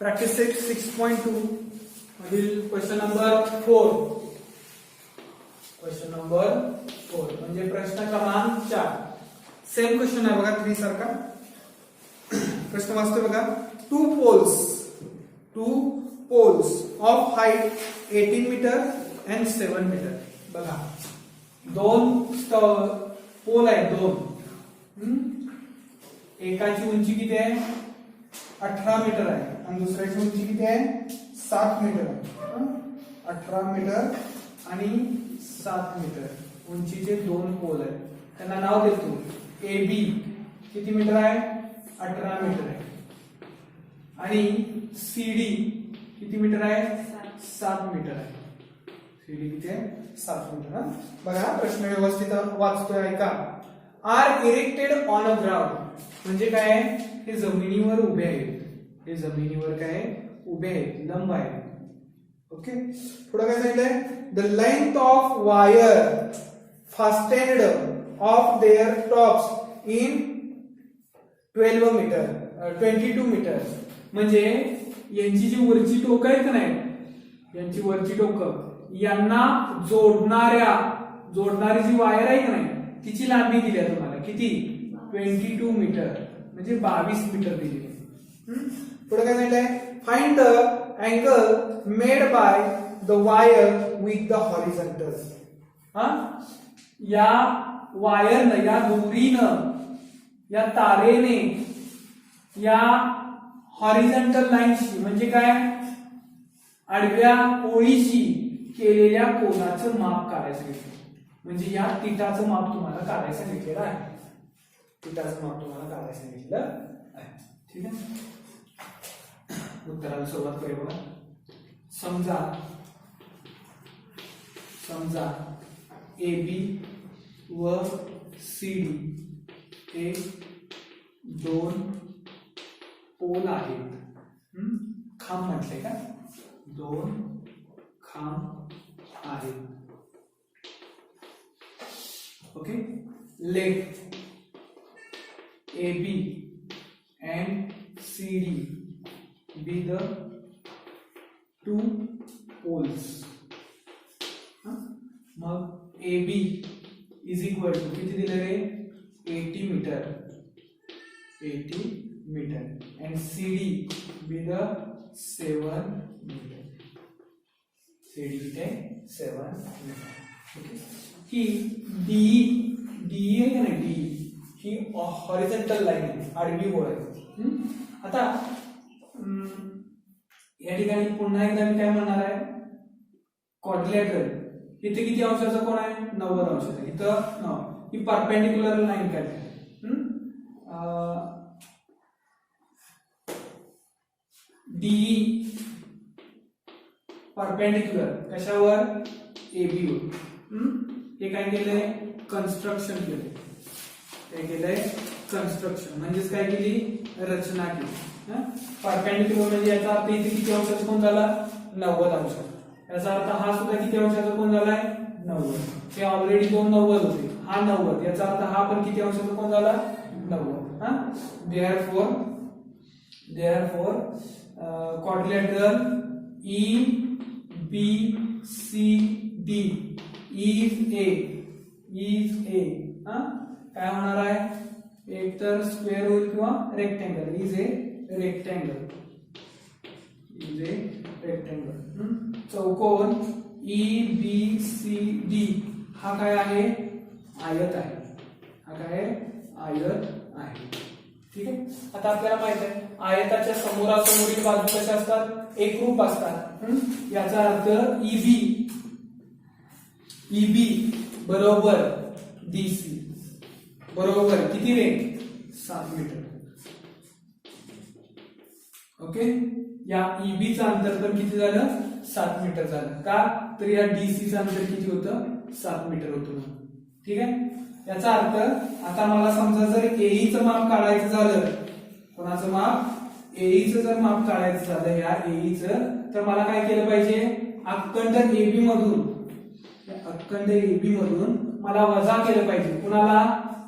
Practice set 6.2 मधील question number 4. Question number 4 म्हणजे प्रश्न क्रमांक 4. सेम क्वेश्चन आहे बघा 3 सारखा. प्रश्न वाचतोय बघा. Two poles of height 18 metre and 7 metre. बघा दोन पोल आहेत दोन. एकाची उंची किती आहे 18 मीटर आहे आणि दुसऱ्याची उंची किती आहे 7 मीटर आहे. 18 मीटर आणि 7 मीटर उंचीचे दोन पोल आहेत. त्यांना नाव देतो ए बी. किती मीटर आहे 18 मीटर आहे. आणि सी डी किती मीटर आहे 7 मीटर आहे. सी डी किती आहे 7 मीटर. बघा प्रश्न व्यवस्थित वाचतोय ऐका. Are erected on a ground म्हणजे काय आहे हे जमिनीवर उभे आहेत. हे जमिनीवर काय उभे आहेत लंब आहेत. ओके पुढे काय सांगितलंय. The length of wire fastened of their tops in 12 metre 22 metre. म्हणजे यांची जी वरची टोक आहेत का नाही यांची वरची टोक यांना जोडणारी जी वायर आहे का नाही तिची लांबी दिली आहे तुम्हाला किती 22 मीटर म्हणजे 22 मीटर दिली. पुढे काय सांगितलंय. Find the angle made by the wire with the horizontal. या वायरनं या दोरीनं या तारेने या हॉरिझॉन्टल लाईनशी म्हणजे काय आडव्या ओळीशी केलेल्या कोनाचं माप काढायचं घेतलं. म्हणजे या थिटाचं माप तुम्हाला काढायचं सांगितलेलं आहे. थिटाचं माप तुम्हाला काढायचं सांगितलं आहे. ठीक आहे. उत्तराला सुरुवात करूया बघा. समजा ए बी व सी डी हे दोन पोल आहेत. खांब म्हटले का दोन खांब आहेत. Okay let A B and C D be the two poles. मग A B is equal to किती दिलं रे 80 metre and C D be the 7 metre. C D किती आहे 7 मीटर. ओके ही डी आहे का नाही डी ही हॉरिझॉन्टल लाईन आहे आडवी ओळ आहे. आता या ठिकाणी पुन्हा एकदा मी काय म्हणणार आहे क्वाड्रिलॅटरल. इथे किती अंशाचा कोण आहे 90 अंशाचा. इथं 9 ही परपेंडिक्युलर लाईन काय डी परपेंडिक्युलर कशावर ए बी वर. हे काय केलंय कन्स्ट्रक्शन केलंय. काय केलंय कन्स्ट्रक्शन म्हणजेच काय केली रचना केली. परपेंडिक्युलर म्हणजे याचा अर्थ इथे किती अंशाचा कोण झाला 90 अंश. याचा अर्थ हा सुद्धा किती अंशाचा कोण झालाय 90. हे ऑलरेडी 2 90 होते हा 90. याचा अर्थ हा पण किती अंशाचा कोण झाला 90. Therefore quadrilateral E B C D is a काय होणार आहे एक तर स्क्वेअर होईल किंवा रेक्टेंगल. Is a rectangle. चौकोन ई बी सी डी हा काय आहे आयत आहे. हा काय आयत आहे. ठीक आहे. आता आपल्याला माहित आहे आयताच्या समोरासमोरील बाजू कशा असतात एकरूप असतात. याचा अर्थ ईबी बरोबर डीसी बरोबर किती रे 7 मीटर. ओके या ईबीचं अंतर पण किती झालं 7 मीटर झालं. का तर या डीसीचं अंतर किती होतं 7 मीटर होतं. ठीक आहे. याचा अर्थ आता मला समजा जर एईचं माप काढायचं झालं कोणाचं माप एईचं जर माप काढायचं झालं या एईचं तर मला काय केलं पाहिजे अखंड एबी मधून मला वजा केलं पाहिजे. कुणाला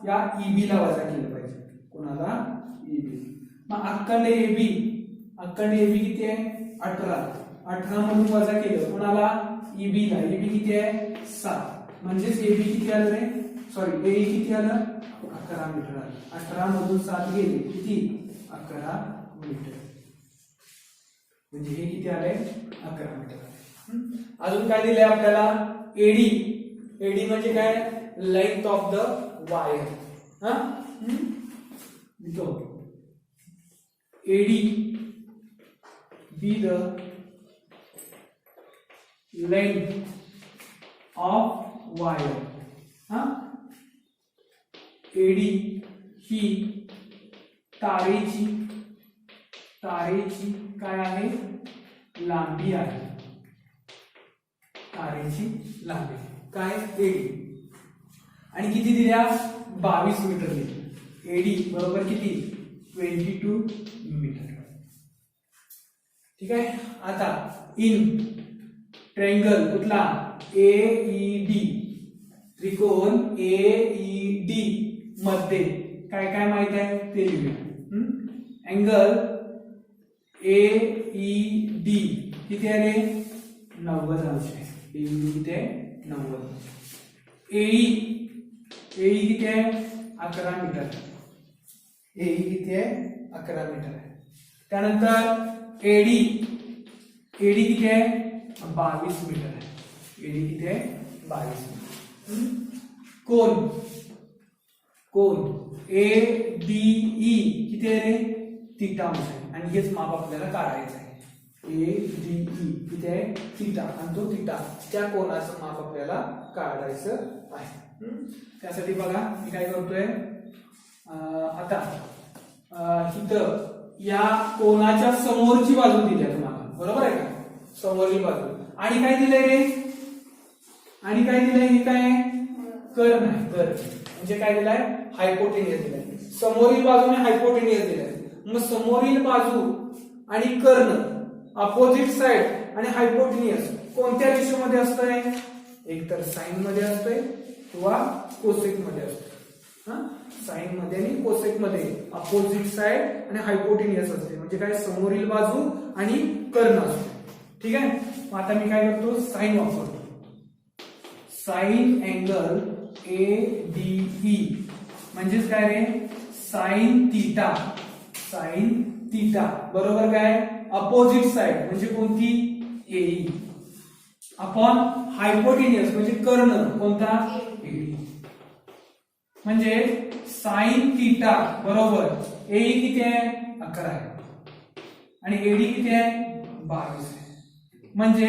या ईबी ला वजा केलं पाहिजे. कुणाला ईबी. मग अखंड एबी अक्कड एबी किती आहे 18. 18 मधून वजा केलं कोणाला ईबी ला. ईबी किती आहे 7. म्हणजेच एबी किती आलं रे, सॉरी ए किती आलं 11 मीटर आलं. 18 मधून 7 गेले किती 11 मीटर. म्हणजे हे किती आले 11 मीटर. अजून काय दिलंय आपल्याला एडी. एडी म्हणजे काय लेंथ ऑफ द वायर. हा लिखो AD be the length of wire. हा एडी ही तारेची काय आहे लांबी आहे. तारेची लांबी काय एडी. आणि किती दिल्या 22 मीटर दिली. एडी बरोबर किती 22 मीटर. ठीक आहे. आता इन ट्रायंगल कुठला एईडी त्रिकोण एईडी मध्ये काय काय माहित आहे ते लिहूया. अँगल एईडी किती आहे रे 90 अंश आहे. एईडी किती आहे 90. एई किती आहे 11 मीटर. एई किती आहे 11 मीटर आहे. त्यानंतर एडी किती आहे 22 मीटर आहे. एडी किती आहे 22 मीटर. कोन एडीई किती आहे रे थीटा अंश आहे. आणि हेच माप आपल्याला काढायचं आहे. एडीई किती आहे थीटा. आणि तो थीटा त्या कोनाचं माप आपल्याला काढायचं आहे. त्यासाठी बघा मी काय करतोय आता इथं या कोणाच्या समोरची बाजू दिली आहे तुम्हाला बरोबर आहे का. समोरची बाजू आणि काय दिलंय रे आणि काय दिलंय हे काय कर्ण आहे. कर्ण म्हणजे काय दिलाय हायपोटेनियस दिलाय. समोरील बाजूने हायपोटेनियस दिलाय. मग समोरील बाजू आणि कर्ण अपोजिट साइड आणि हायपोटेनियस कोणत्या रेशोमध्ये असतंय एकतर साइन मध्ये असतंय किंवा कोसेक मध्ये असतंय. साइन मध्ये आणि कोसेक मध्ये अपोजिट साइड आणि हायपोटेनियस असते. म्हणजे काय समोरील बाजू आणि कर्ण असते. ठीक आहे. मग आता मी काय करतो साइन वापरतो. साइन अँगल एडीई म्हणजेच काय रे साइन थीटा बरोबर काय अपोजिट साइड म्हणजे कोणती एई अपॉन हायपोटेनियस म्हणजे कर्ण कोणता एडी. म्हणजे साइन थीटा बरोबर एई किती आहे 11 आहे आणि एडी किती आहे 22 आहे. म्हणजे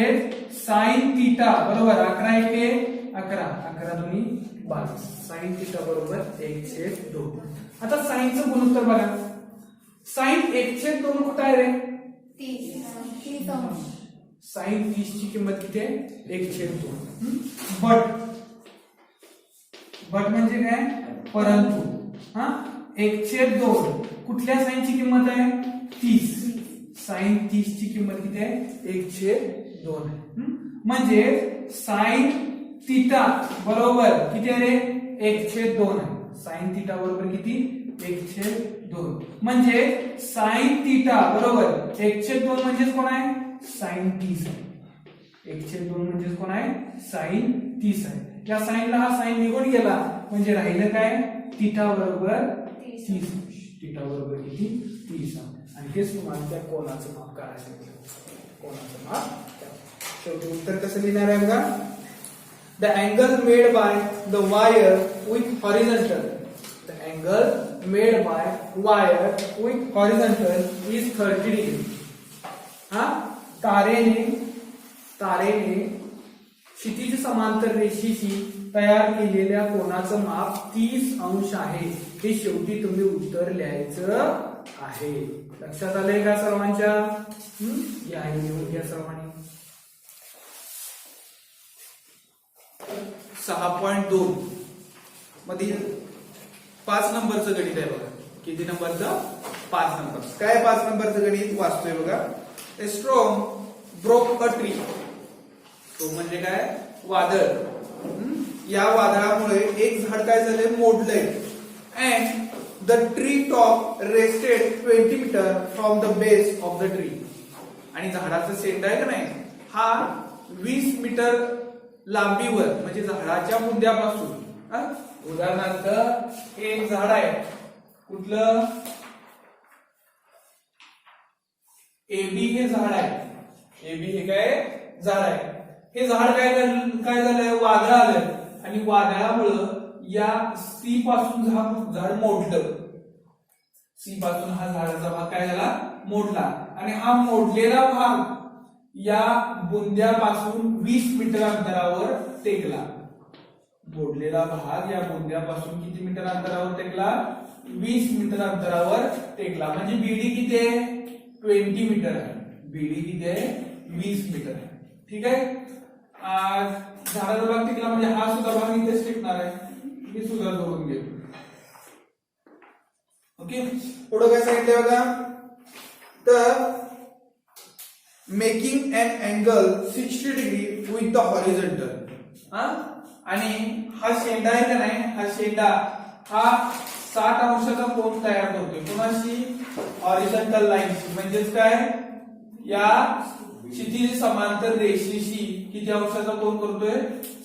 साइन थीटा बरोबर 11 एके 11 11 दोन्ही 22. साइन थीटा बरोबर 1/2. आता साइनचं गुणोत्तर बघा. साइन 1/2 कुठं आहे रे 30. साइन 30 ची किंमत किती आहे 1/2. बट म्हणजे काय परंतु 1/2 कुठल्या साइनची किंमत आहे 30. साइन 30 ची किंमत किती आहे 1/2 आहे. म्हणजे साइन थीटा बरोबर किती आहे रे 1/2 आहे. साइन थीटा बरोबर किती 1/2. म्हणजे साइन थीटा बरोबर 1/2 म्हणजेच कोण आहे साइन 30 आहे. 1/2 म्हणजेच कोण आहे साइन 30 आहे. या साइनला हा साइन निघून गेला म्हणजे राहिलं काय थीटा बरोबर 30. थीटा बरोबर किती 30. आणि हेच तुम्हाला त्या कोनाचं माप काढायचं. कोनाचं माप शेवटी उत्तर कसं लिहिणार आहे बघा. The angle made by the wire with horizontal. The angle made by wire with horizontal is 30 degree. तारेने क्षितिज समांतर रेषेशी तयार केलेल्या कोनाचं माप 30 अंश आहे. हे शेवटी तुम्ही उत्तर लिहायचं आहे. लक्षात आलंय का सर्वांच्या. या लिहून घ्या सर्वांनी. 6.2 मध्ये 5 नंबरचं गणित आहे बघा. किती नंबरचं 5 नंबर. काय 5 नंबरचं गणित वाचतोय बघा. ए स्ट्रॉम ब्रोक अ ट्री. तो म्हणजे काय वादळ. या वादळामुळे एक झाड काय झाले मोडलंय. And the tree top rested 20 metre from the base of the tree. आणि झाडाचा शेंडा आहे का नाही हा 20 मीटर लांबीवर म्हणजे झाडाच्या बुंद्यापासून. उदाहरणार्थ एक झाड आहे कुठलं एबी हे झाड आहे. एबी हे काय झाड आहे. हे झाड काय झालंय वादळ आलं आणि वादळामुळं या सी पासून झाड मोडलं. सी पासून हा झाडाचा भाग काय झाला मोडला आणि हा मोडलेला भाग या बुंद्यापासून 20 मीटर अंतरावर टेकला. मोडलेला भाग या बुंद्यापासून किती मीटर अंतरावर टेकला 20 मीटर अंतरावर टेकला. म्हणजे बीडी किती आहे 20 मीटर आहे. बीडी किती आहे 20 मीटर आहे. ठीक आहे. झाडाचा भाग टिकला म्हणजे हा सुद्धा भाग इथेच टिकणार आहे. हे सुद्धा जोडून घेऊ. ओके. पुढे काय सांगितलं बघा तर making an angle 60 degree with the horizontal. आणि हा शेंडा आहे का नाही हा शेंडा हा 60 अंशाचा कोन तयार करतोय. कोणाशी हॉरिझॉन्टल लाईनशी म्हणजेच काय या क्षितिज समांतर रेषेशी किती अंशाचा कोन करतोय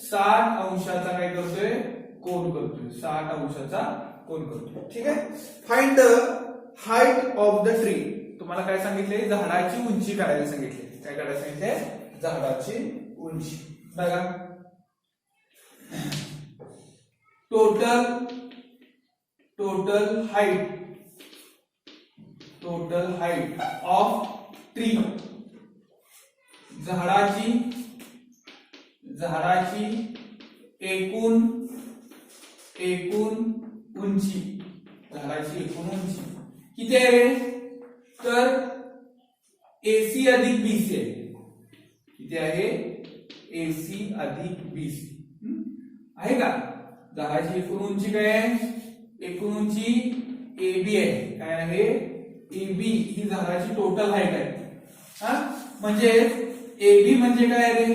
60 अंशाचा काय करतोय कोन करतोय. 60 अंशाचा कोन करतोय. ठीक आहे. Find the height of the tree. तुम्हाला काय सांगितले झाडाची उंची काढायला सांगितले. काय काढायला सांगितले झाडाची उंची. बघा टोटल हाईट ऑफ ट्री. झाडाची एकूण उंची. झाडाची एकूण उंची किती आहे रे तर AC अधिक BC आहे. किती आहे AC अधिक BC आहे का. झाडाची एकूण उंची काय आहे एकूण उंची AB आहे. काय आहे AB ही झाडाची टोटल हाईट आहे. म्हणजे AB म्हणजे काय रे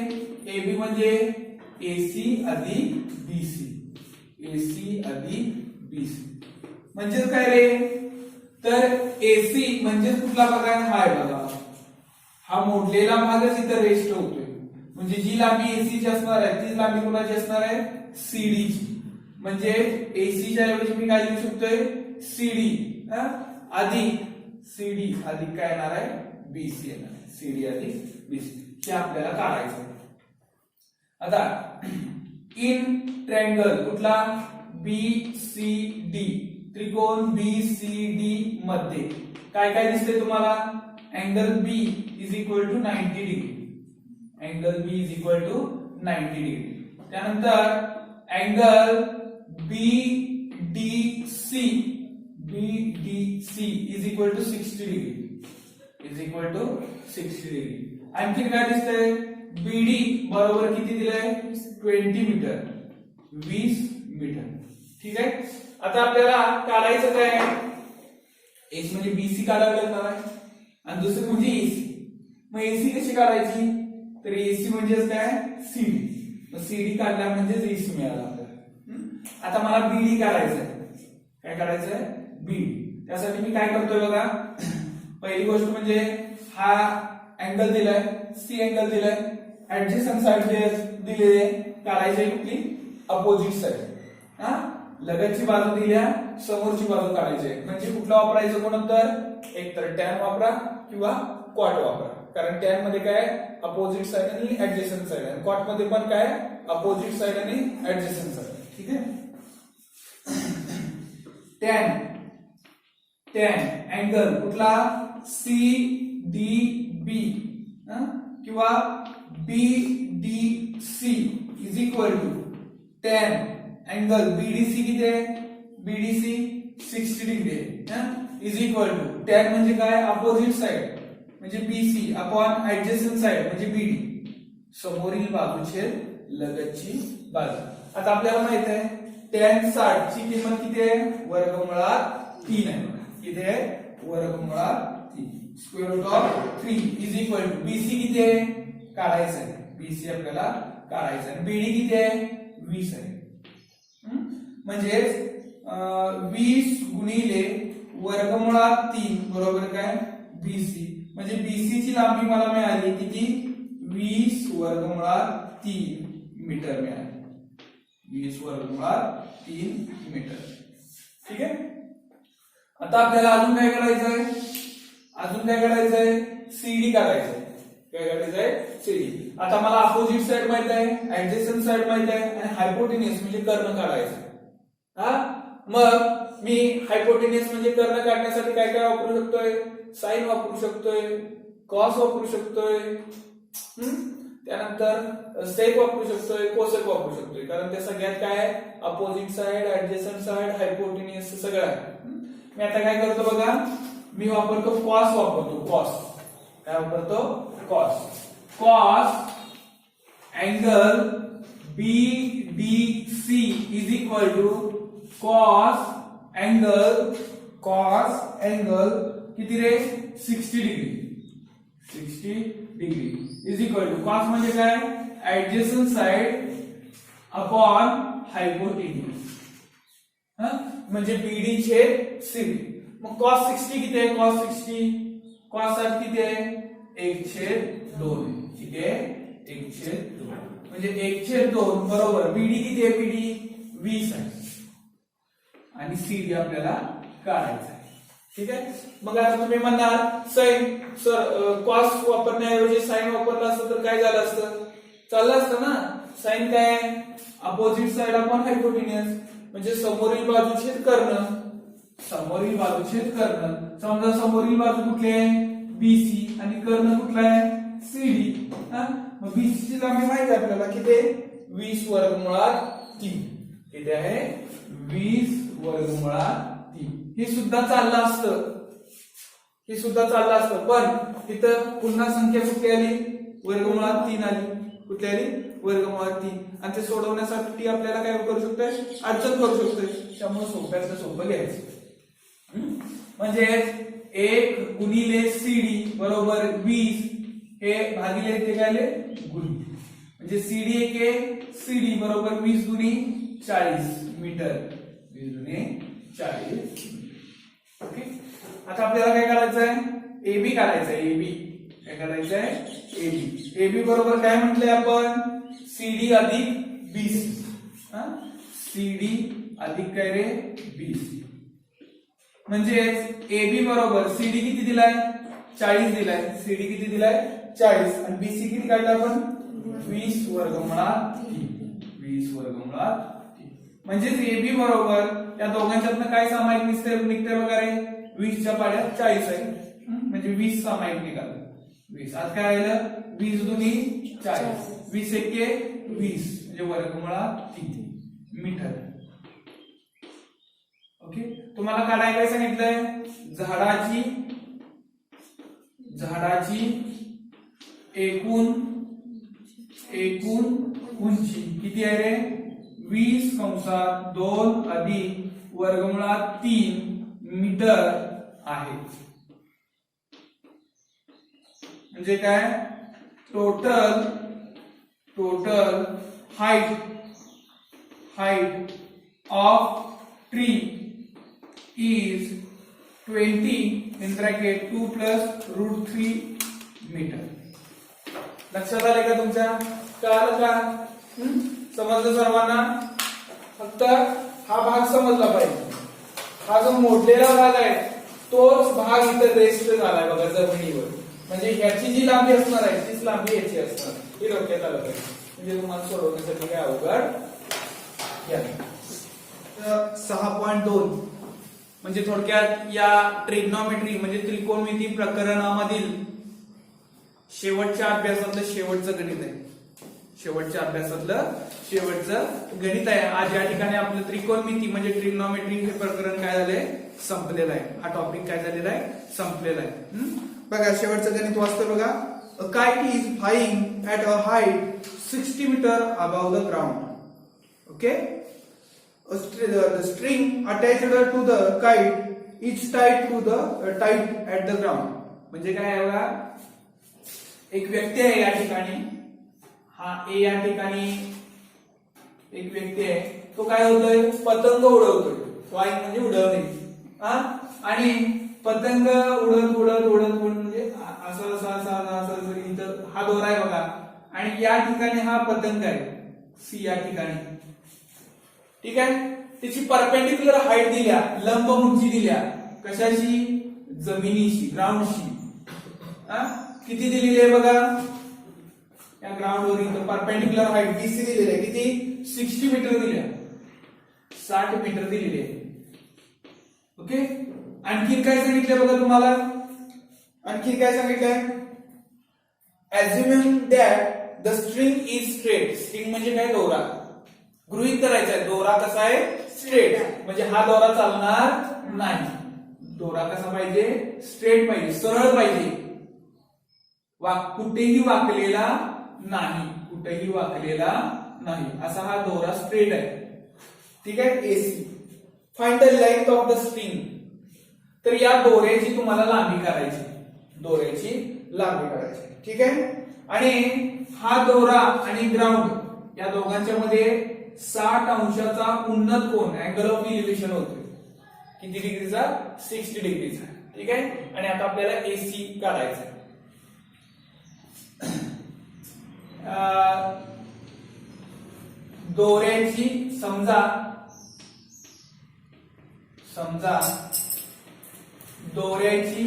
AB म्हणजे AC अधिक BC. AC अधिक BC म्हणजे काय रे तर AC म्हणजे कुठला भाग आहे हा आहे बघा. हा मोडलेला भागच इथं रेस्ट होतोय. म्हणजे जी लांबी AC ची असणार आहे ती लांबी कोणाची असणार आहे CD ची. म्हणजे AC च्या ऐवजी मी काय लिहू शकतोय CD अधिक CD अधिक काय येणार आहे BC येणार आहे. CD अधिक BC हे आपल्याला काढायचं आहे. आता इन ट्रायंगल कुठला BCD त्रिकोण BCD मध्ये काय काय दिसते तुम्हाला angle B is equal to 90 degree. Angle B is equal to 90 degree. त्यानंतर angle BDC is equal to 60 degree. Is equal to 60 degree. आणखी काय दिसतंय BD बरोबर किती दिलंय 20 मीटर 20 मीटर. ठीक आहे. आता आपल्याला काढायचं काय एक म्हणजे BC काढावं लागणार आहे आणि दुसरं म्हणजे AC. मग AC कशी काढायची तर AC म्हणजे काय CD. मग CD काढल्या म्हणजे AC मिळाला आपल्याला. आता मला BD काढायचं आहे. काय काढायचं आहे BD. त्यासाठी मी काय करतोय बघा पहिली गोष्ट म्हणजे हा अँगल दिलाय C अँगल दिलाय ऍडजस्टंट साइड दिलेले काढायची कुठली अपोजिट साइड. लगतची बाजू दिल्या समोरची बाजू काढायची म्हणजे कुठला वापरायचं कोणतर एकतर टॅन वापरा किंवा क्वाट वापरा. कारण टॅन मध्ये काय अपोजिट साइड आणि ऍडजस्टंट साइड आणि क्वाट मध्ये पण काय अपोजिट साइड आणि ऍडजस्टंट साइड. ठीक आहे. टॅन अँगल कुठला CDB किंवा BDC is equal to tan angle BDC किती आहे BDC 60 डिग्री आहे इज इक्वल टू टॅन म्हणजे काय अपोजिट साइड म्हणजे BC अपॉन ऍडजस्टंट साइड म्हणजे BD समोरील बाजूचे लगतची बाजू. आता आपल्याला माहित आहे टॅन 60 ची किंमत किती आहे वर्गमुळात 3 आहे. किती आहे वर्गमुळात 3 square root of 3 is equal to BC किती आहे काढायचं आहे. BC आपल्याला काढायचं आहे. BD किती आहे 20 आहे. म्हणजे 20 गुणिले वर्गमुळात 3 बरोबर काय BC, म्हणजे BC ची लांबी मला मिळाली किती 20 वर्गमुळात 3 मीटर मिळाली, 20 वर्गमुळात 3 मीटर. ठीक आहे. आता आपल्याला अजून काय करायचंय, CD काढायचंय. काय काढायचंय CD. आता मला अपोजिट साइड माहित आहे, ऍडजस्टंट साइड माहित आहे आणि हायपोटेन्यूस म्हणजे कर्ण काढायचं. मग मी हायपोटेन्यूस म्हणजे कर्ण काढण्यासाठी काय काय वापरू शकतोय, साइन वापरू शकतोय, कॉस वापरू शकतोय, त्यानंतर सेक वापरू शकतोय, कोसेक वापरू शकतोय, कारण त्या सगळ्यात काय आहे अपोजिट साइड, ऍडजस्टंट साइड, हायपोटेन्यूस सगळं आहे. मी आता काय करतो बघा, मी वापरतो कॉस वापरतो. काय वापरतो cos angle BDC is equal to cos angle किती रे 60 degree is equal to cos म्हणजे काय ऍडजस्टंट साइड अपॉन हायपोटेन्यूस, म्हणजे BD छेद CD. मग cos 60 किती आहे, cos 60 किती आहे 1/2 किती आहे 1/2, म्हणजे 1/2 बरोबर BD किती आहे, BD 20 आहे आणि CD आपल्याला काढायचा आहे. ठीक आहे. मग आता तुम्ही म्हणणार साइन सर कॉस वापरण्याऐवजी साइन वापरला असतं तर काय झालं असतं, चाललं असतं ना. साइन काय आहे अपोजिट साइड अपॉन हायपोटेन्यूस, म्हणजे समोरील बाजू छेद कर्ण. समजा समोरील बाजू कुठली आहे BC आणि कर्ण कुठला आहे CD. मग BC ची लांबी माहिती आहे आपल्याला किती 20 वर्गमुळात 3 किती आहे 20 वर्गमुळात 3. हे सुद्धा चाललं असतं, पण तिथं पुन्हा संख्या कुठली आली वर्गमुळात 3 आली. कुठली आली वर्गमुळात 3, आणि ते सोडवण्यासाठी आपल्याला काय करू शकतोय अडचण करू शकतोय, त्यामुळे सोप्यातलं सोपं घ्यायचं. म्हणजे 1 गुणिले CD बरोबर 20 हे भागिले ते काय आले गुणिले, म्हणजे CD एक CD बरोबर 20 गुणी 40 मीटर, 20 गुणी 40. ओके. आता आपल्याला काय करायचंय AB काढायचंय. काय करायचंय AB बरोबर काय म्हटलंय आपण CD अधिक BC. CD अधिक काय रे BC, म्हणजे AB बरोबर CD किती दिलाय 40 दिलाय, CD किती दिलाय 40 आणि BC किती काढला आपण 20 वर्गमुळात 3. म्हणजे AB बरोबर या दोघांच्यातनं काय सामायिक निघते वगैरे 20 च्या पाड्यात 40 आहे, म्हणजे 20 सामायिक निघालं 20. आज काय राहिलं 20 दुनी 40, 20 एके 20 म्हणजे वर्गमुळात 3 मीटर. ओके. तुम्हाला काढायला काय सांगितलंय झाडाची एकूण उंची किती आहे रे 20/2 अधिक वर्गमुळात 3 मीटर आहे. म्हणजे काय total height of tree is 20 in bracket 2 plus √3 metre. लक्षात आले का तुमच्या, कळालं का समजलं सर्वांना. फक्त हा भाग समजला पाहिजे, हा जो मोडलेला भाग आहे तोच भाग इथे रेस्ट झालाय बघा जमिनीवर, म्हणजे ह्याची जी लांबी असणार आहे तीच लांबी याची असणार, हे डोक्यात आलं पाहिजे, म्हणजे तुम्हाला सोडवण्यासाठी काय अवघड. 6.2 म्हणजे थोडक्यात या ट्रिग्नॉमेट्री म्हणजे त्रिकोणमिती प्रकरणामधील शेवटच्या अभ्यासातलं शेवटचं गणित आहे. शेवटचं गणित आहे. आज या ठिकाणी आपलं त्रिकोणमिती म्हणजे ट्रिग्नॉमेट्री हे प्रकरण काय झालंय संपलेलं आहे. हा टॉपिक काय झालेला आहे संपलेला आहे. बघा शेवटचं गणित वाचतोय बघा. A kite is flying at a height 60 meter above the ground. Okay? The string attached to the kite is tied at the ground. म्हणजे काय आहे बघा, एक व्यक्ती आहे या ठिकाणी, हा ए या ठिकाणी एक व्यक्ती आहे, तो काय होतोय पतंग उडवतोय. फ्लाइंग म्हणजे उडवणे. आणि पतंग उडत उडत उडत म्हणजे असं असं असं असं इथं हा दोरा आहे बघा, आणि या ठिकाणी हा पतंग आहे सी या ठिकाणी. ठीक आहे. त्याची परपेंडिक्युलर हाईट दिल्या, लंब उंची दिल्या कशाशी, जमिनीशी, ग्राउंडशी. किती दिलेली आहे बघा या ग्राउंड वर, इथं परपेंडिक्युलर हाईट बीसी दिलेली आहे. किती, 60 मीटर दिल्या, 60 मीटर दिलेली आहे. ओके. आणखी काय सांगितलंय बघा तुम्हाला, आणखी काय सांगितलंय, assuming that the string is straight. String म्हणजे काय, दोरा. गृहीत करायचा आहे दोरा कसा आहे, स्ट्रेट. म्हणजे हा दोरा चालणार नाही. दोरा कसा पाहिजे, स्ट्रेट पाहिजे, सरळ पाहिजे, कुठेही वाकलेला नाही, कुठेही वाकलेला नाही, असा हा दोरा स्ट्रेट आहे. ठीक आहे. AC. Find the length of the string. तर या दोऱ्याची तुम्हाला लांबी करायची, दोऱ्याची लांबी करायची. ठीक आहे. आणि हा दोरा आणि ग्राउंड या दोघांच्या मध्ये 60 अंशाचा उन्नत कोन, अँगल ऑफ इलिव्हेशन होतोय. किती डिग्रीचा, 60 डिग्रीचा. ठीक आहे. आणि आता आपल्याला एसी काढायचा आहे. दोऱ्याची समजा दोऱ्याची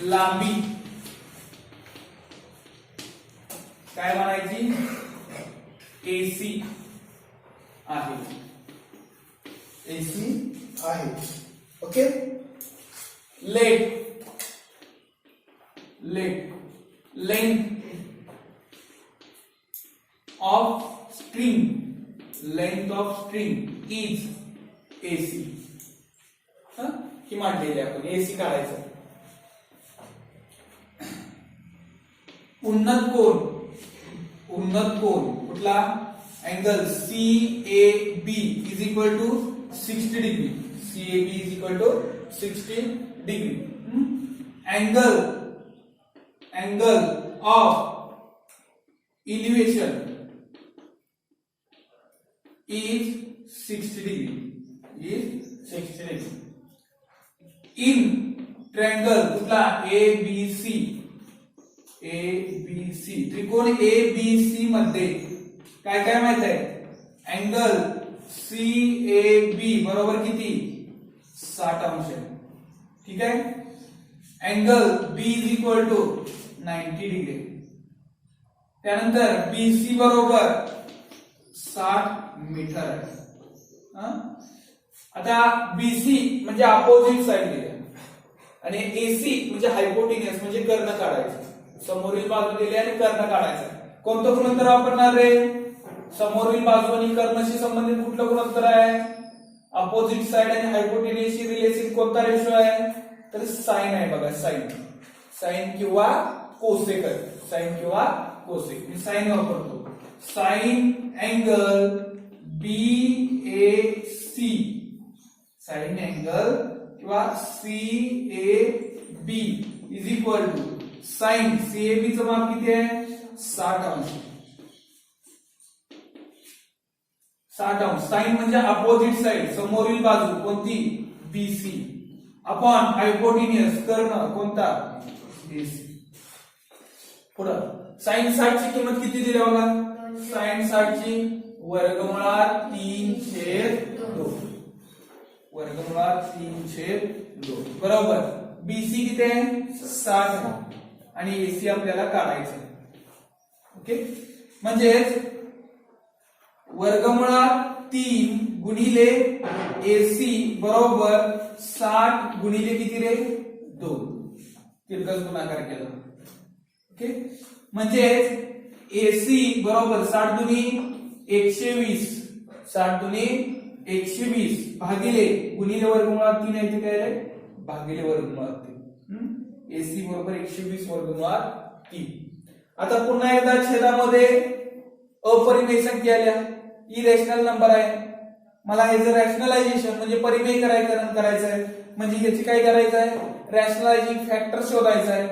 लांबी काय म्हणायची, एसी आहे, एसी आहे. Okay. Length of string is AC. ही मांडलेली आपण एसी काढायचं. उन्नत कोन कुठला, angle CAB is equal to 60 degree. CAB is equal to 60 degree. Angle of elevation is 60 degree, is 60 degree. In triangle कुठला, ABC त्रिकोण ABC मध्ये काय काय माहित आहे, अँगल CAB बरोबर किती, 60 अंश. ठीक आहे. Angle B is equal to 90 degree. त्यानंतर BC बरोबर 60 मीटर आहे. आता बीसी म्हणजे अपोजिट साइड दिली आणि एसी म्हणजे हायपोटेन्युस म्हणजे कर्ण काढायचं, समोरील बाजू दिली आणि कर्ण काढायचं. कोणतं गुणोत्तर वापरणार रे, समोरील बाजू आणि कर्णशी संबंधित कुठलं गुणोत्तर आहे, अपोजिट साइड आणि हायपोटेन्युसशी रिलेटेड कोणता रेशो आहे, तर साइन आहे बघा, साइन किंवा कोसेक. मी साइन वापरतो. Sine angle BAC, sine angle किंवा CAB is equal to sine CAB चं माप किती आहे, 60 अंश. 60 अंश. साइन म्हणजे अपोजिट साइड, समोरील बाजू कोणती, BC, अपॉन हायपोटेन्युस कर्ण कोणता, AC. पुढं साइन 60 ची किंमत किती दिली बघा, साइन 60 ची वर्गमुळात 3/2, वर्गमुळात 3/2 बरोबर. बीसी किती आहे, 60 आणि एसी आपल्याला काढायचं. ओके. म्हणजेच वर्गमुळात 3 गुणिले एसी बरोबर 60 गुणिले किती रे, 2, तिरकस गुणाकार केला. ओके. म्हणजेच एसी बरोबर 60 दुनी 120, 60 दुनी 120 भागिले गुणिले वर्गमुळात 3 आहे, काय रे, भागिले वर्गमुळात 3. एसी बरोबर 120 वर्गमुळात 3. आता पुन्हा एकदा छेदामध्ये अपरिमेय संख्या आल्या, इरेशनल नंबर आहे. मला हे जर रॅशनलायझेशन म्हणजे परिमेयीकरण करायचं आहे, म्हणजे याची काय करायचं आहे, रॅशनलायझिंग फॅक्टर शोधायचा आहे,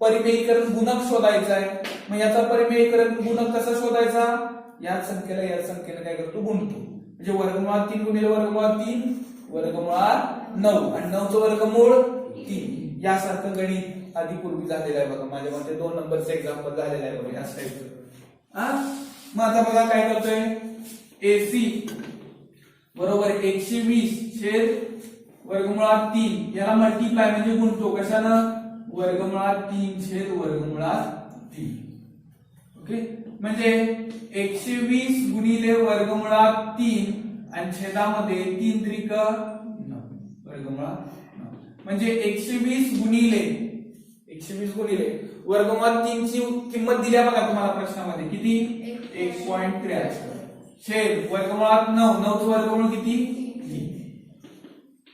परिमेयीकरण गुणक शोधायचा आहे. मग याचा परिमेयीकरण गुणक कसा शोधायचा, या संख्येला काय करतो, गुणतो. म्हणजे वर्गमुळात 3 गुणिले वर्गमुळात 3 वर्गमुळात 9 आणि 9 चं वर्गमूळ 3. यासारखं गणित आधी पूर्वी झालेलं आहे बघा, माझ्या मते 2 नंबरचं एक्झाम्पल झालेलं आहे बघा या टाइपचं. मग आता बघा काय करतोय, AC बरोबर 120 छेद वर्गमुळात 3 याला मल्टिप्लाय म्हणजे गुणतो कशानं, वर्गमुळात 3 छेद वर्गमुळात 3. ओके, म्हणजे 120 गुणिले वर्गमुळात 3 आणि छेदामध्ये 3 त्रिक 9 वर्गमुळात 9. म्हणजे 120 गुणिले वर्गमुळात 3 ची किंमत दिल्या बघा तुम्हाला प्रश्नामध्ये किती, 1.83 छेद वर्गमुळात 9, 9 चं वर्गमूळ किती,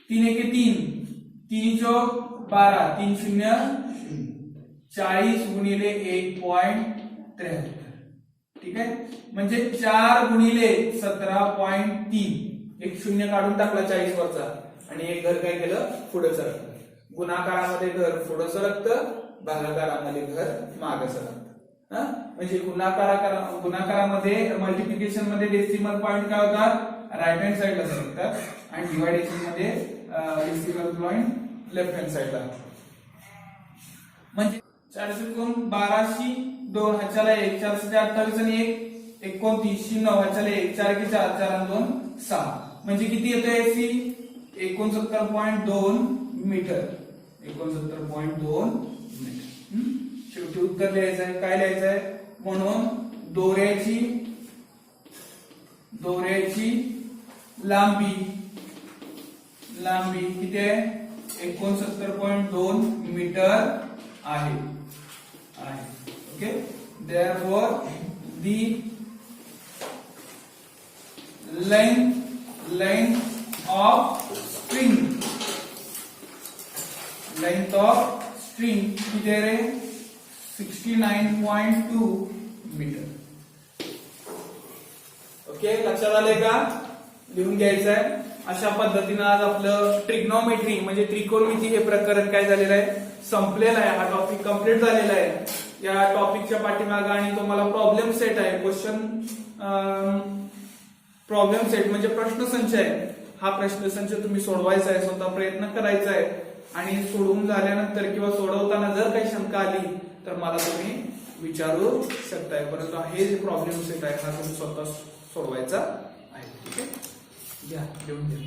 3 1 3, 3 चौक 12, 3 0 40 गुणिले 1.73. ठीक आहे, म्हणजे 4 गुणिले 17.3. एक शून्य काढून टाकला 40 वरचा आणि एक घर काय केलं, पुढे सरकलं. गुणाकारामध्ये घर पुढे सरकतं, भागाकारामध्ये घर मागे सरकतं. म्हणजे गुणाकारामध्ये मल्टिप्लिकेशन मध्ये डेसिमल पॉइंट काय होतात, राईट हँड साइडला सरकतात आणि डिवायडेशन मध्ये डेसिमल पॉइंट लेफ्ट हँड साइडला. म्हणजे 412 2 हाच्याला 1, 428 आणि 1 29 9 हाच्याला 1, 4 की 4, 4 आणि 2 6. म्हणजे किती येतोय AC, 69.2 मीटर. 69.2 मीटर. शेवटी उत्तर लिहायचं आहे, काय लिहायचं आहे, म्हणून दोऱ्याची लांबी किती आहे, 69.2 मीटर आहे. Okay, therefore the length of string किती आहे रे, 69.2 मीटर. ओके, लक्षात आले का, लिहून घ्यायचं आहे. अशा पद्धतीने आज आपलं ट्रिग्नोमेट्री म्हणजे त्रिकोणमिती हे प्रकरण काय झालेलं आहे, संपलेला आहे. हा टॉपिक कंप्लीट झालेला आहे. या टॉपिकच्या पाठीमागे आणि तुम्हाला प्रॉब्लेम सेट आहे, प्रॉब्लेम सेट म्हणजे प्रश्नसंच आहे. हा प्रश्नसंच तुम्ही सोडवायचा आहे, स्वतः प्रयत्न करायचा आहे आणि सोडवून झाल्यानंतर किंवा सोडवताना जर काही शंका आली तर मला तुम्ही विचारू शकताय. परंतु हे जे प्रॉब्लेम सेट आहे हा तुम्ही स्वतः सोडवायचा आहे. ठीक आहे, घ्या लिहून घ्या.